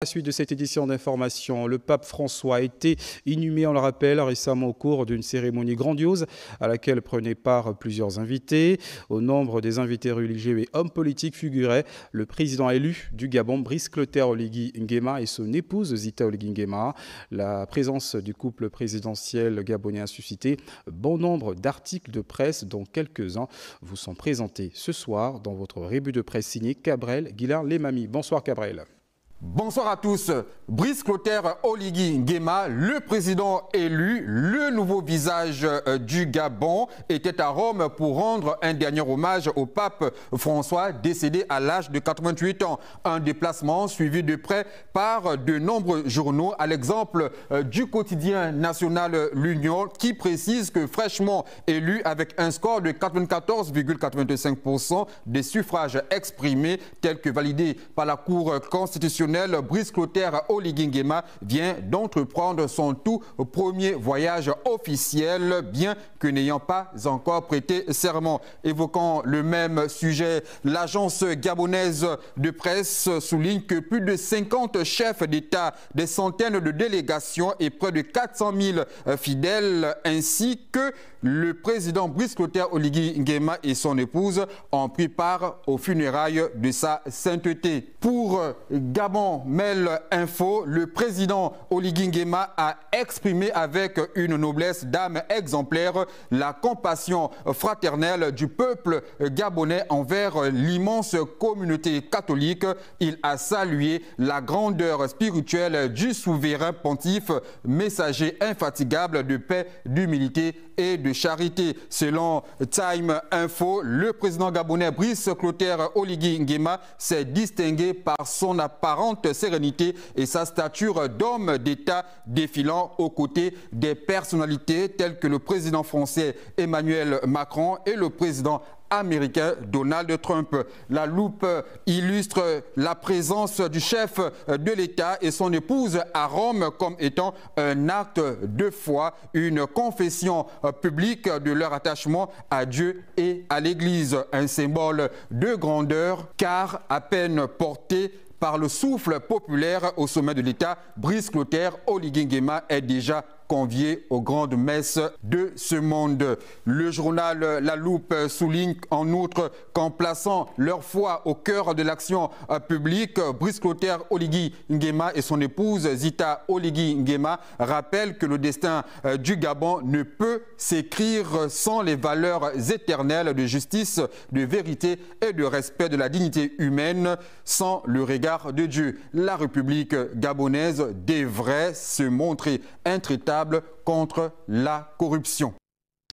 Suite de cette édition d'information, le pape François a été inhumé, on le rappelle, récemment au cours d'une cérémonie grandiose à laquelle prenaient part plusieurs invités. Au nombre des invités religieux et hommes politiques figurait le président élu du Gabon, Brice Clotaire Oligui Nguema, et son épouse Zita Oligui Nguema. La présence du couple présidentiel gabonais a suscité bon nombre d'articles de presse, dont quelques-uns vous sont présentés ce soir dans votre revue de presse signée Cabrel Guilard Lemami. Bonsoir Cabrel. Bonsoir à tous. Brice Clotaire Oligui Nguema, le président élu, le nouveau visage du Gabon, était à Rome pour rendre un dernier hommage au pape François, décédé à l'âge de 88 ans. Un déplacement suivi de près par de nombreux journaux, à l'exemple du quotidien national L'Union, qui précise que fraîchement élu avec un score de 94,85% des suffrages exprimés, tel que validé par la Cour constitutionnelle, Brice Clotaire Oligui Nguema vient d'entreprendre son tout premier voyage officiel, bien que n'ayant pas encore prêté serment. Évoquant le même sujet, l'agence gabonaise de presse souligne que plus de 50 chefs d'État, des centaines de délégations et près de 400 000 fidèles, ainsi que le président Brice Clotaire Oligui Nguema et son épouse ont pris part aux funérailles de sa sainteté. Pour Gabon Mail Info, le président Oligui Nguema a exprimé avec une noblesse d'âme exemplaire la compassion fraternelle du peuple gabonais envers l'immense communauté catholique. Il a salué la grandeur spirituelle du souverain pontife, messager infatigable de paix, d'humilité et de charité. Selon Time Info, le président gabonais Brice Clotaire Oligui Nguema s'est distingué par son apparente sérénité et sa stature d'homme d'État, défilant aux côtés des personnalités telles que le président français Emmanuel Macron et le président américain Donald Trump. La loupe illustre la présence du chef de l'État et son épouse à Rome comme étant un acte de foi, une confession publique de leur attachement à Dieu et à l'Église. Un symbole de grandeur, car à peine porté par le souffle populaire au sommet de l'État, Brice Clotaire Oligui Nguema est déjà conviés aux grandes messes de ce monde. Le journal La Loupe souligne en outre qu'en plaçant leur foi au cœur de l'action publique, Brice Clotaire Oligui Nguema et son épouse Zita Oligui Nguema rappellent que le destin du Gabon ne peut s'écrire sans les valeurs éternelles de justice, de vérité et de respect de la dignité humaine, sans le regard de Dieu. La République gabonaise devrait se montrer intraitable contre la corruption.